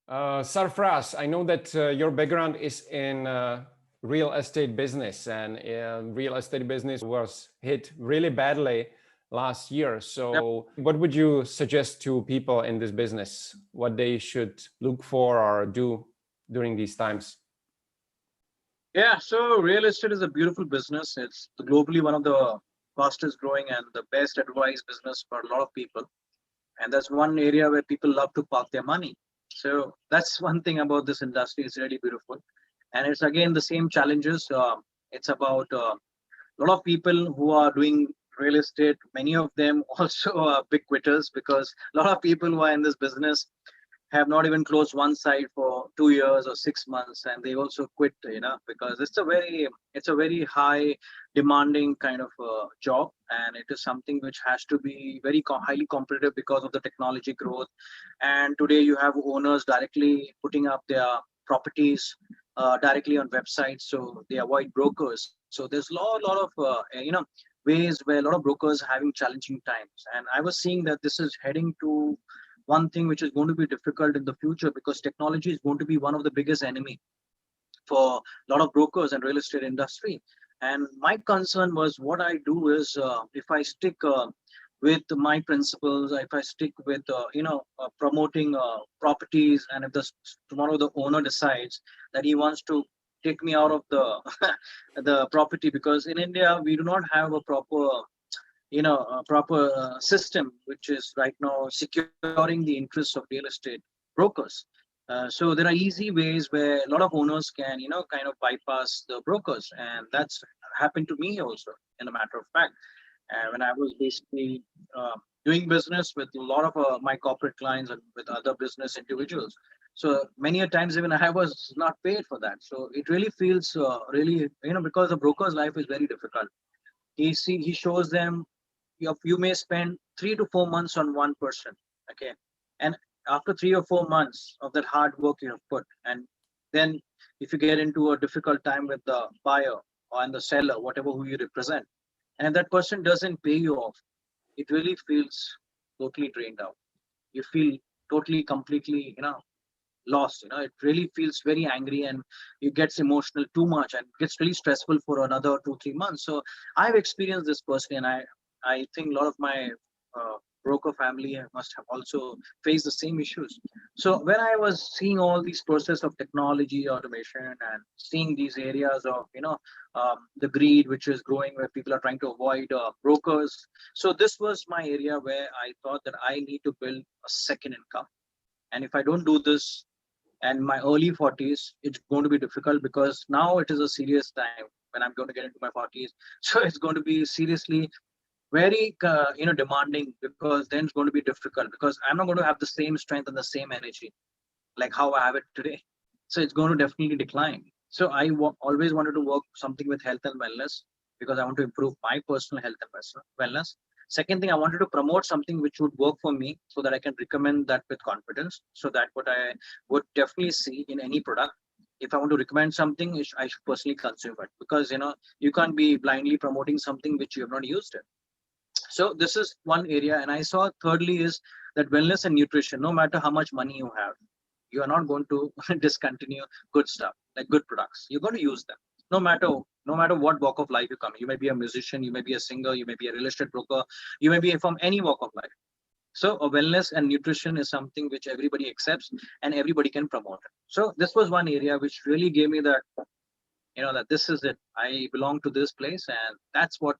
Sarfraz, I know that your background is in real estate business, and real estate business was hit really badly last year. Yep. So what would you suggest to people in this business, what they should look for or do during these times? Yeah, so real estate is a beautiful business. It's globally one of the fastest growing and the best advised business for a lot of people. And that's one area where people love to park their money. So that's one thing about this industry. It's really beautiful. And it's again the same challenges. It's about a lot of people who are doing real estate. Many of them also are big quitters because a lot of people who are in this business have not even closed one site for 2 years or 6 months, and they also quit, because it's a very high demanding kind of job, and it is something which has to be very highly competitive because of the technology growth. And today you have owners directly putting up their properties directly on websites, so they avoid brokers. So there's lot of ways where a lot of brokers are having challenging times, and I was seeing that this is heading to one thing which is going to be difficult in the future, because technology is going to be one of the biggest enemy for a lot of brokers and real estate industry. And my concern was, what I do is, if I stick with my principles, if I stick with promoting properties, and if tomorrow the owner decides that he wants to take me out of the the property, because in India we do not have a proper system which is right now securing the interests of real estate brokers. So there are easy ways where a lot of owners can, kind of bypass the brokers, and that's happened to me also. In a matter of fact, when I was basically doing business with a lot of my corporate clients and with other business individuals, so many a times even I was not paid for that. So it really feels really, because the broker's life is very difficult. He shows them, you may spend 3 to 4 months on one person, okay, and after 3 or 4 months of that hard work you have put, and then if you get into a difficult time with the buyer or and the seller, whatever who you represent, and if that person doesn't pay you off, it really feels totally drained out. You feel totally completely, lost. It really feels very angry, and it gets emotional too much and gets really stressful for another 2 3 months. So I've experienced this personally, and I think a lot of my uh, broker family must have also faced the same issues. So when I was seeing all these process of technology automation and seeing these areas of the greed which is growing, where people are trying to avoid brokers, so this was my area where I thought that I need to build a second income. And if I don't do this, and my early 40s, it's going to be difficult, because now it is a serious time when I'm going to get into my 40s. So it's going to be seriously very demanding, because then it's going to be difficult, because I'm not going to have the same strength and the same energy like how I have it today. So it's going to definitely decline. So always wanted to work something with health and wellness, because I want to improve my personal health and wellness. Second thing, I wanted to promote something which would work for me, so that I can recommend that with confidence. So that what I would definitely see in any product. If I want to recommend something, I should personally consume it, because you can't be blindly promoting something which you have not used it. So this is one area. And I saw thirdly is that wellness and nutrition. No matter how much money you have, you are not going to discontinue good stuff, like good products. You're going to use them, no matter what walk of life you come. You may be a musician, you may be a singer, you may be a real estate broker, you may be from any walk of life. So a wellness and nutrition is something which everybody accepts and everybody can promote it. So this was one area which really gave me that, that this is it. I belong to this place, and that's what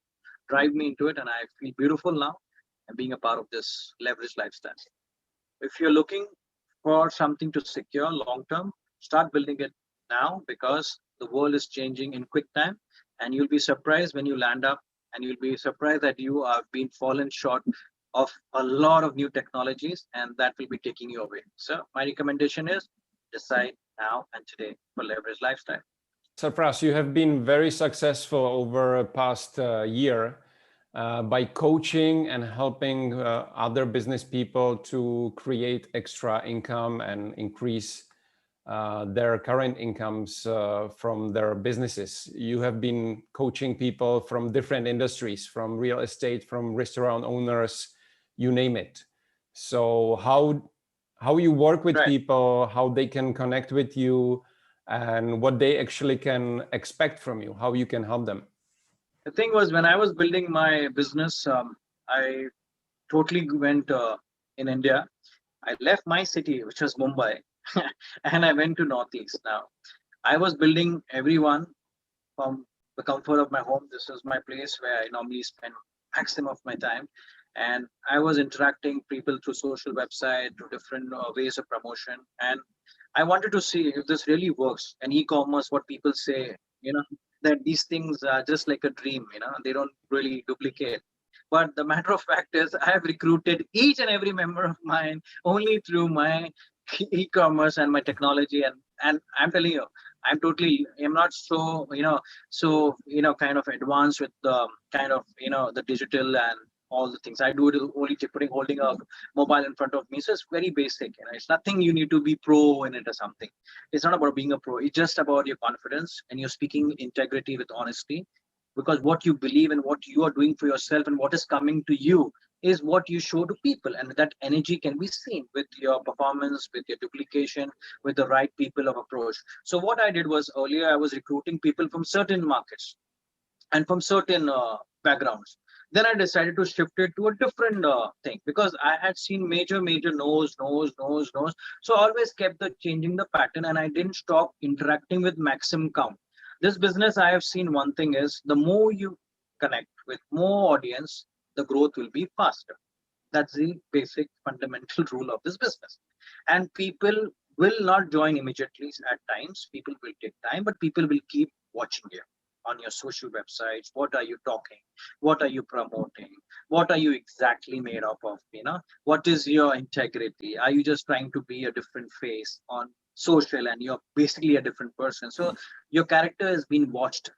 drive me into it. And I feel beautiful now and being a part of this leverage lifestyle. If you're looking for something to secure long term, start building it now, because the world is changing in quick time, and you'll be surprised when you land up, and you'll be surprised that you have been fallen short of a lot of new technologies, and that will be taking you away. So my recommendation is, decide now and today for leverage lifestyle. Sarfraz, you have been very successful over the past year by coaching and helping other business people to create extra income and increase their current incomes from their businesses. You have been coaching people from different industries, from real estate, from restaurant owners, you name it. So how how you work with Right. people, how they can connect with you, and what they actually can expect from you, how you can help them. The thing was, when I was building my business, I totally went in India. I left my city, which was Mumbai, and I went to Northeast. Now, I was building everyone from the comfort of my home. This is my place where I normally spend maximum of my time. And I was interacting people through social website, through different ways of promotion. And I wanted to see if this really works. And e-commerce, what people say, that these things are just like a dream, they don't really duplicate. But the matter of fact is, I have recruited each and every member of mine only through my e-commerce and my technology. And I'm telling you, I'm not so, kind of advanced with the kind of, the digital and all the things. I do it only holding a mobile in front of me. So it's very basic. It's nothing you need to be pro in it or something. It's not about being a pro. It's just about your confidence and you're speaking integrity with honesty, because what you believe and what you are doing for yourself and what is coming to you is what you show to people, and that energy can be seen with your performance, with your duplication, with the right people of approach. So what I did was, earlier I was recruiting people from certain markets and from certain backgrounds. Then I decided to shift it to a different thing, because I had seen major no's. So I always kept the changing the pattern, and I didn't stop interacting with maximum count. This business, I have seen one thing is, the more you connect with more audience, the growth will be faster. That's the basic fundamental rule of this business. And people will not join immediately at times. People will take time, but people will keep watching you on your social websites. What are you talking? What are you promoting? What are you exactly made up of? What is your integrity? Are you just trying to be a different face on social and you're basically a different person? So your character has been watched,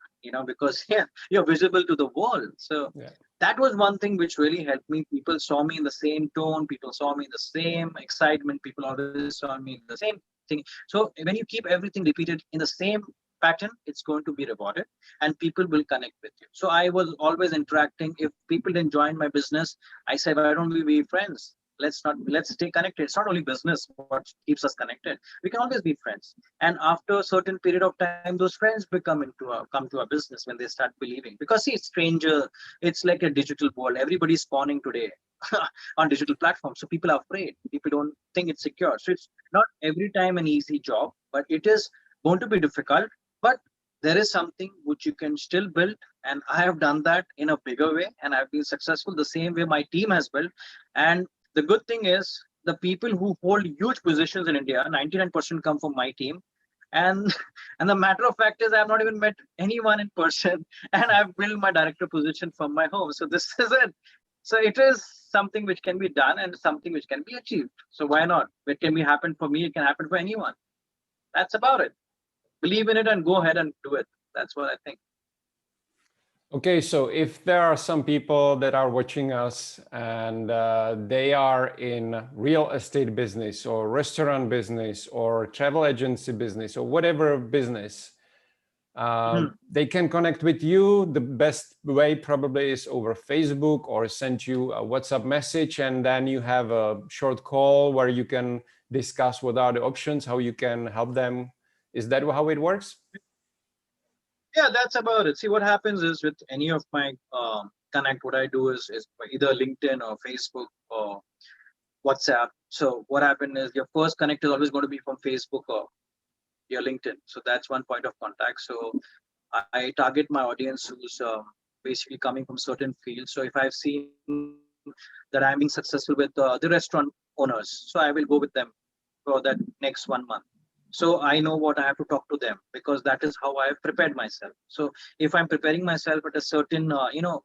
because yeah, you're visible to the world. So Yeah. that was one thing which really helped me. People saw me in the same tone, people saw me in the same excitement, people always saw me in the same thing. So when you keep everything repeated in the same pattern, it's going to be rewarded and people will connect with you. So I was always interacting. If people didn't join my business, I said, why don't we be friends? Let's stay connected. It's not only business what keeps us connected. We can always be friends. And after a certain period of time, those friends come to our business when they start believing. Because see, it's stranger, it's like a digital world. Everybody's spawning today on digital platforms. So people are afraid. People don't think it's secure. So it's not every time an easy job, but it is going to be difficult. But there is something which you can still build. And I have done that in a bigger way. And I've been successful the same way my team has built. And the good thing is, the people who hold huge positions in India, 99% come from my team. And and the matter of fact is, I have not even met anyone in person, and I've built my director position from my home. So this is it. So it is something which can be done and something which can be achieved. So why not? It can be happen for me. It can happen for anyone. That's about it. Believe in it and go ahead and do it. That's what I think. Okay, so if there are some people that are watching us and they are in real estate business or restaurant business or travel agency business or whatever business, they can connect with you. The best way probably is over Facebook or send you a WhatsApp message, and then you have a short call where you can discuss what are the options, how you can help them. Is that how it works? Yeah, that's about it. See, what happens is, with any of my connect, what I do is either LinkedIn or Facebook or WhatsApp. So what happened is, your first connect is always going to be from Facebook or your LinkedIn. So that's one point of contact. So I target my audience who's basically coming from certain fields. So if I've seen that I'm being successful with the restaurant owners, so I will go with them for that next 1 month. So I know what I have to talk to them, because that is how I have prepared myself. So if I'm preparing myself at a certain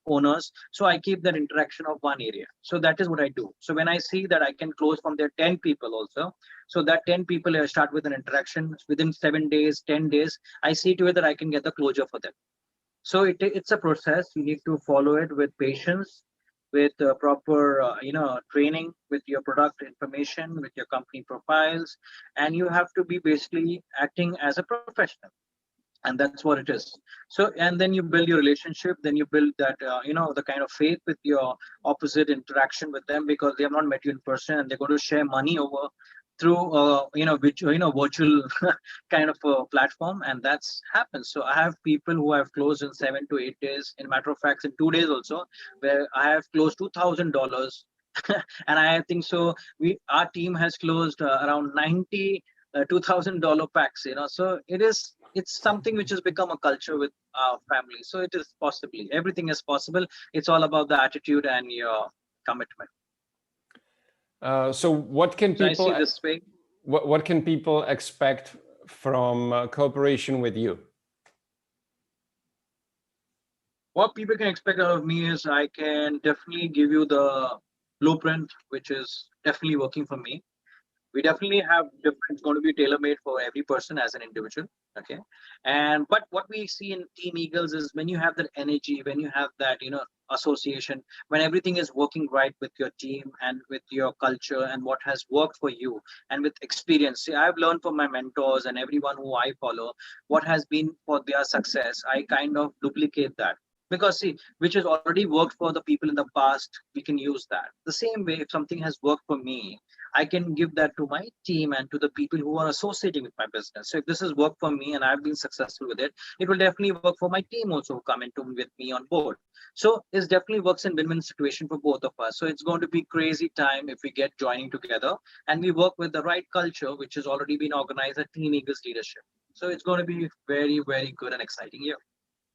owners, so I keep that interaction of one area. So that is what I do. So when I see that I can close from there 10 people also, so that 10 people I start with an interaction within 7 days, 10 days, I see to it that I can get the closure for them. So it's a process. You need to follow it with patience, with proper training, with your product information, with your company profiles, and you have to be basically acting as a professional. And that's what it is. So, and then you build your relationship, then you build that the kind of faith with your opposite interaction with them, because they have not met you in person and they're going to share money over through virtual kind of a platform, and that's happened. So I have people who have closed in 7 to 8 days. In matter of fact, in 2 days also, where I have closed $2,000. And I think so. Our team has closed around 90 $2,000 packs. So it's something which has become a culture with our family. So it is possibly everything is possible. It's all about the attitude and your commitment. So what can So I people see this way. what can people expect from cooperation with you? What people can expect out of me is I can definitely give you the blueprint, which is definitely working for me. We definitely have different, it's going to be tailor made for every person as an individual. Okay. And but what we see in Team Eagles is when you have that energy, when you have that association, when everything is working right with your team and with your culture and what has worked for you, and with experience. See, I've learned from my mentors and everyone who I follow what has been for their success. I kind of duplicate that, because see, which has already worked for the people in the past, we can use that the same way. If something has worked for me, I can give that to my team and to the people who are associating with my business. So if this has worked for me and I've been successful with it, it will definitely work for my team also who come into with me on board. So it definitely works in win-win situation for both of us. So it's going to be crazy time if we get joining together and we work with the right culture, which has already been organized at Team Eagles leadership. So it's going to be very, very good and exciting year.